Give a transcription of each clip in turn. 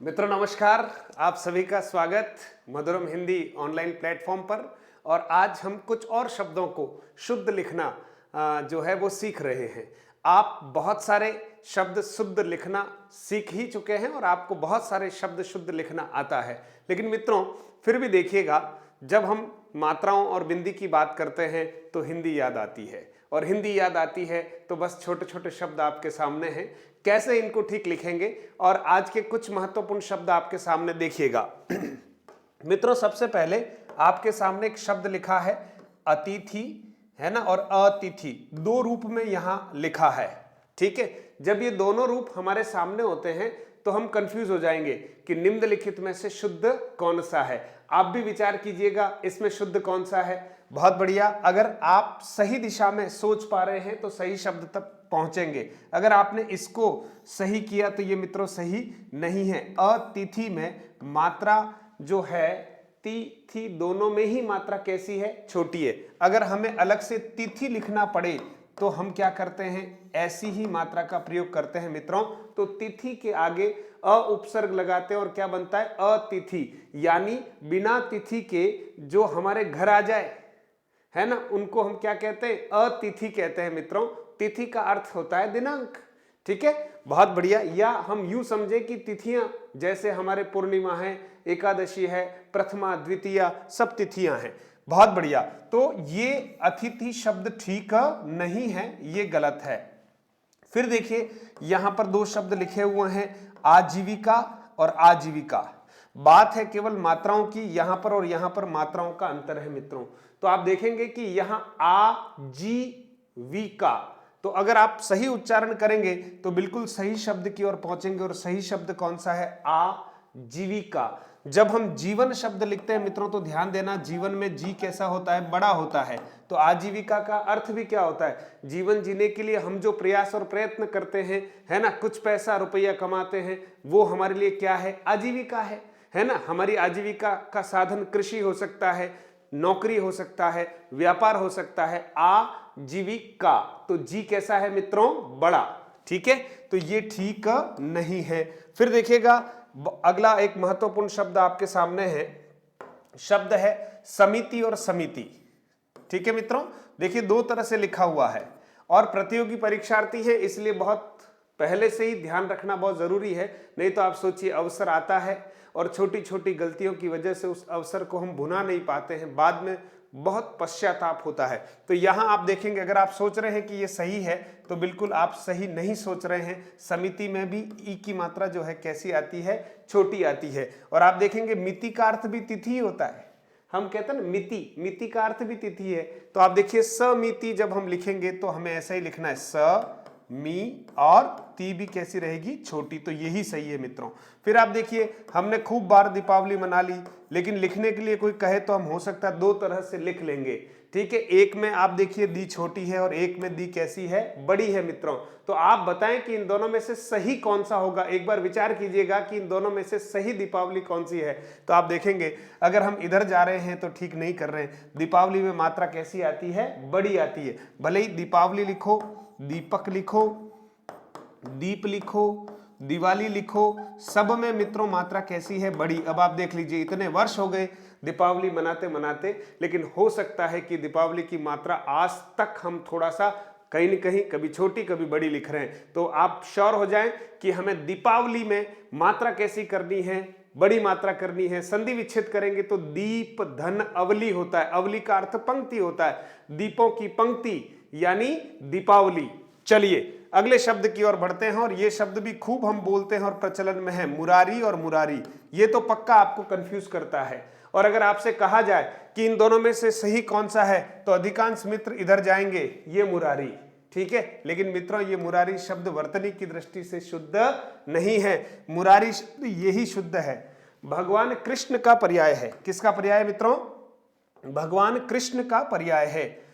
मित्रों नमस्कार, आप सभी का स्वागत मधुरम हिंदी ऑनलाइन प्लेटफॉर्म पर। और आज हम कुछ और शब्दों को शुद्ध लिखना जो है वो सीख रहे हैं। आप बहुत सारे शब्द शुद्ध लिखना सीख ही चुके हैं और आपको बहुत सारे शब्द शुद्ध लिखना आता है, लेकिन मित्रों फिर भी देखिएगा, जब हम मात्राओं और बिंदी की बात करते हैं तो हिंदी याद आती है, और हिंदी याद आती है तो बस छोटे छोटे शब्द आपके सामने हैं, कैसे इनको ठीक लिखेंगे। और आज के कुछ महत्वपूर्ण शब्द आपके सामने देखिएगा। मित्रों सबसे पहले आपके सामने एक शब्द लिखा है अतिथि, है ना, और अतिथि, दो रूप में यहां लिखा है। ठीक है, जब ये दोनों रूप हमारे सामने होते हैं तो हम कंफ्यूज हो जाएंगे कि निम्नलिखित में से शुद्ध कौन सा है। आप भी विचार कीजिएगा इसमें शुद्ध कौन सा है। बहुत बढ़िया, अगर आप सही दिशा में सोच पा रहे हैं तो सही शब्द तक पहुंचेंगे। अगर आपने इसको सही किया तो ये मित्रों सही नहीं है। अतिथि में मात्रा जो है तिथि, दोनों में ही मात्रा कैसी है, छोटी है। अगर हमें अलग से तिथि लिखना पड़े तो हम क्या करते हैं, ऐसी ही मात्रा का प्रयोग करते हैं मित्रों। तो तिथि के आगे अ उपसर्ग लगाते हैं और क्या बनता है, अतिथि, यानी बिना तिथि के जो हमारे घर आ जाए, है ना, उनको हम क्या कहते हैं, अतिथि कहते हैं मित्रों। तिथि का अर्थ होता है दिनांक। ठीक है, बहुत बढ़िया। या हम यूं समझे कि तिथियां जैसे हमारे पूर्णिमा है, एकादशी है, प्रथमा द्वितीया, सब तिथियां हैं। बहुत बढ़िया। तो ये अतिथि शब्द ठीक नहीं है, ये गलत है। फिर देखिए यहां पर दो शब्द लिखे हुए हैं, आजीविका और आजीविका। बात है केवल मात्राओं की, यहां पर और यहां पर मात्राओं का अंतर है मित्रों। तो आप देखेंगे कि यहां आजीविका, तो अगर आप सही उच्चारण करेंगे तो बिल्कुल सही शब्द की ओर पहुंचेंगे। और सही शब्द कौन सा है, आजीविका। जब हम जीवन शब्द लिखते हैं मित्रों तो ध्यान देना, जीवन में जी कैसा होता है, बड़ा होता है। तो आजीविका का अर्थ भी क्या होता है, जीवन जीने के लिए हम जो प्रयास और प्रयत्न करते हैं, है ना, कुछ पैसा रुपया कमाते हैं, वो हमारे लिए क्या है, आजीविका है ना। हमारी आजीविका का साधन कृषि हो सकता है, नौकरी हो सकता है, व्यापार हो सकता है, आजीविका। तो जी कैसा है मित्रों, बड़ा। ठीक है, तो ये ठीक नहीं है। फिर देखिएगा अगला एक महत्वपूर्ण शब्द आपके सामने है, शब्द है समिति और समिति। ठीक है मित्रों, देखिए दो तरह से लिखा हुआ है और प्रतियोगी परीक्षार्थी है, इसलिए बहुत पहले से ही ध्यान रखना बहुत जरूरी है। नहीं तो आप सोचिए अवसर आता है और छोटी छोटी गलतियों की वजह से उस अवसर को हम भुना नहीं पाते हैं, बाद में बहुत पश्चाताप होता है। तो यहां आप देखेंगे, अगर आप सोच रहे हैं कि ये सही है तो बिल्कुल आप सही नहीं सोच रहे हैं। समिति में भी ई की मात्रा जो है कैसी आती है, छोटी आती है। और आप देखेंगे मिति का अर्थ भी तिथि होता है। हम कहते हैं ना मिति, मिति का अर्थ भी तिथि है। तो आप देखिए समिति जब हम लिखेंगे तो हमें ऐसा ही लिखना है, स मी और ती भी कैसी रहेगी, छोटी। तो यही सही है मित्रों। फिर आप देखिए हमने खूब बार दीपावली मना ली, लेकिन लिखने के लिए कोई कहे तो हम हो सकता है दो तरह से लिख लेंगे। ठीक है, एक में आप देखिए दी छोटी है और एक में दी कैसी है, बड़ी है मित्रों। तो आप बताएं कि इन दोनों में से सही कौन सा होगा। एक बार विचार कीजिएगा कि इन दोनों में से सही दीपावली कौन सी है। तो आप देखेंगे अगर हम इधर जा रहे हैं तो ठीक नहीं कर रहे हैं। दीपावली में मात्रा कैसी आती है, बड़ी आती है। भले ही दीपावली लिखो, दीपक लिखो, दीप लिखो, दिवाली लिखो, सब में मित्रों मात्रा कैसी है, बड़ी। अब आप देख लीजिए इतने वर्ष हो गए दीपावली मनाते मनाते, लेकिन हो सकता है कि दीपावली की मात्रा आज तक हम थोड़ा सा कहीं न कहीं कभी छोटी कभी बड़ी लिख रहे हैं। तो आप श्योर हो जाएं कि हमें दीपावली में मात्रा कैसी करनी है, बड़ी मात्रा करनी है। संधि विच्छेद करेंगे तो दीप धन अवली होता है। अवली का अर्थ पंक्ति होता है, दीपों की पंक्ति यानी दीपावली। चलिए अगले शब्द की ओर बढ़ते हैं, और ये शब्द भी खूब हम बोलते हैं और प्रचलन में है, मुरारी और मुरारी। ये तो पक्का आपको कंफ्यूज करता है। और अगर आपसे कहा जाए कि इन दोनों में से सही कौन सा है तो अधिकांश मित्र इधर जाएंगे, ये मुरारी। ठीक है, लेकिन मित्रों ये मुरारी शब्द वर्तनी की दृष्टि से शुद्ध नहीं है। मुरारी शब्द यही शुद्ध है, भगवान कृष्ण का पर्याय है। किसका पर्याय मित्रों, भगवान कृष्ण का पर्याय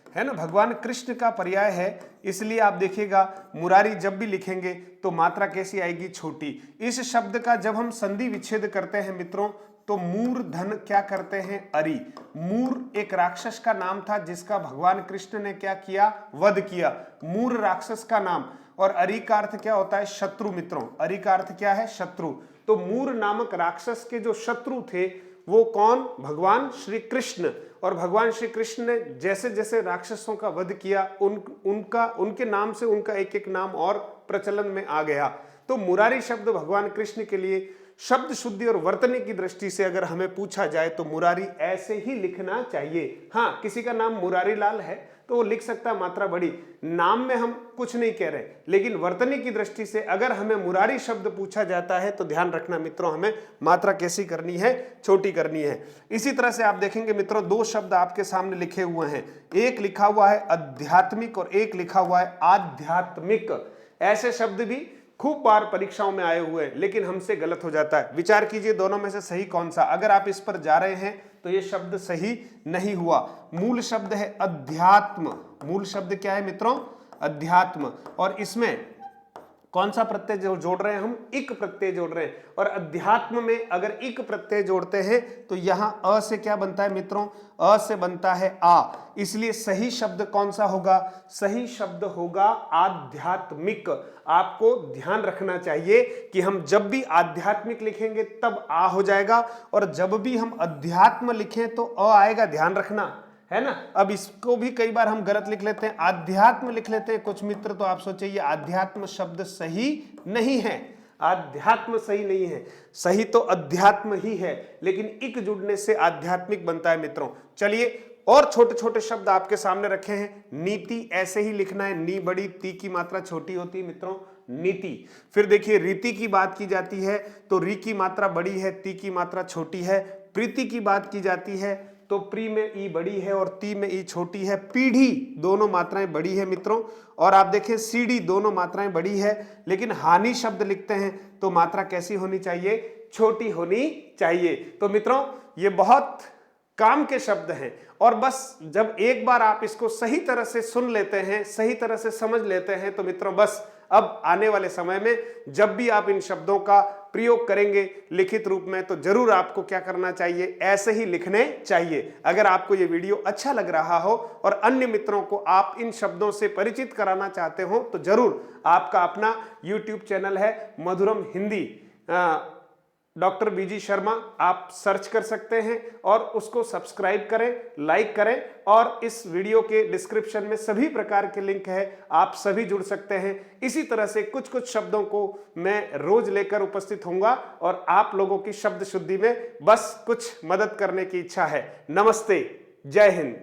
है ना, भगवान कृष्ण का पर्याय है। इसलिए आप देखिएगा मुरारी जब भी लिखेंगे तो मात्रा कैसी आएगी, छोटी। इस शब्द का जब हम संधि विच्छेद करते हैं मित्रों तो मूर धन क्या करते हैं, अरि। मूर एक राक्षस का नाम था जिसका भगवान कृष्ण ने क्या किया, वध किया। मूर राक्षस का नाम। और अरि का अर्थ क्या होता है, शत्रु मित्रों। अरि का अर्थ क्या है, शत्रु। तो मूर नामक राक्षस के जो शत्रु थे वो कौन? भगवान श्री कृष्ण। और भगवान श्री कृष्ण ने जैसे जैसे राक्षसों का वध किया उनके नाम से उनका एक एक नाम और प्रचलन में आ गया। तो मुरारी शब्द भगवान कृष्ण के लिए शब्द शुद्धि और वर्तने की दृष्टि से अगर हमें पूछा जाए तो मुरारी ऐसे ही लिखना चाहिए। हाँ, किसी का नाम मुरारी लाल है तो वो लिख सकता है मात्रा बड़ी, नाम में हम कुछ नहीं कह रहे, लेकिन वर्तनी की दृष्टि से अगर हमें मुरारी शब्द पूछा जाता है तो ध्यान रखना मित्रों, हमें मात्रा कैसी करनी है? छोटी करनी है। इसी तरह से आप देखेंगे मित्रों, दो शब्द आपके सामने लिखे हुए हैं, एक लिखा हुआ है आध्यात्मिक और एक लिखा हुआ है आध्यात्मिक। ऐसे शब्द भी खूब बार परीक्षाओं में आए हुए हैं, लेकिन हमसे गलत हो जाता है। विचार कीजिए दोनों में से सही कौन सा? अगर आप इस पर जा रहे हैं तो ये शब्द सही नहीं हुआ। मूल शब्द है अध्यात्म। मूल शब्द क्या है मित्रों? अध्यात्म। और इसमें कौन सा प्रत्यय जोड़ रहे हैं हम? इक प्रत्यय जोड़ रहे हैं। और अध्यात्म में अगर इक प्रत्यय जोड़ते हैं तो यहां अ से क्या बनता है मित्रों? अ से बनता है आ। इसलिए सही शब्द कौन सा होगा? सही शब्द होगा आध्यात्मिक। आपको ध्यान रखना चाहिए कि हम जब भी आध्यात्मिक लिखेंगे तब आ हो जाएगा, और जब भी हम अध्यात्म लिखें तो अ आएगा। ध्यान रखना है ना। अब इसको भी कई बार हम गलत लिख लेते हैं, आध्यात्म लिख लेते हैं कुछ मित्र, तो आप सोचे ये आध्यात्म शब्द सही नहीं है। आध्यात्म सही नहीं है, सही तो अध्यात्म ही है, लेकिन इक जुड़ने से आध्यात्मिक बनता है मित्रों। चलिए और छोटे छोटे शब्द आपके सामने रखे हैं। नीति ऐसे ही लिखना है, नी बड़ी, ती की मात्रा छोटी होती है मित्रों, नीति। फिर देखिए रीति की बात की जाती है तो री की मात्रा बड़ी है, ती की मात्रा छोटी है। प्रीति की बात की जाती है तो प्री में ई बड़ी है और ती में ई छोटी है। पीढ़ी दोनों मात्राएं बड़ी है मित्रों। और आप देखें सीढ़ी दोनों मात्राएं बड़ी है, लेकिन हानि शब्द लिखते हैं तो मात्रा कैसी होनी चाहिए? छोटी होनी चाहिए। तो मित्रों ये बहुत काम के शब्द हैं, और बस जब एक बार आप इसको सही तरह से सुन लेते हैं, सही तरह से समझ लेते हैं, तो मित्रों बस अब आने वाले समय में जब भी आप इन शब्दों का प्रयोग करेंगे लिखित रूप में तो जरूर आपको क्या करना चाहिए? ऐसे ही लिखने चाहिए। अगर आपको ये वीडियो अच्छा लग रहा हो और अन्य मित्रों को आप इन शब्दों से परिचित कराना चाहते हो तो जरूर आपका अपना YouTube चैनल है मधुरम हिंदी, डॉक्टर बीजी शर्मा, आप सर्च कर सकते हैं और उसको सब्सक्राइब करें, लाइक करें, और इस वीडियो के डिस्क्रिप्शन में सभी प्रकार के लिंक है, आप सभी जुड़ सकते हैं। इसी तरह से कुछ कुछ शब्दों को मैं रोज लेकर उपस्थित होऊंगा और आप लोगों की शब्द शुद्धि में बस कुछ मदद करने की इच्छा है। नमस्ते, जय हिंद।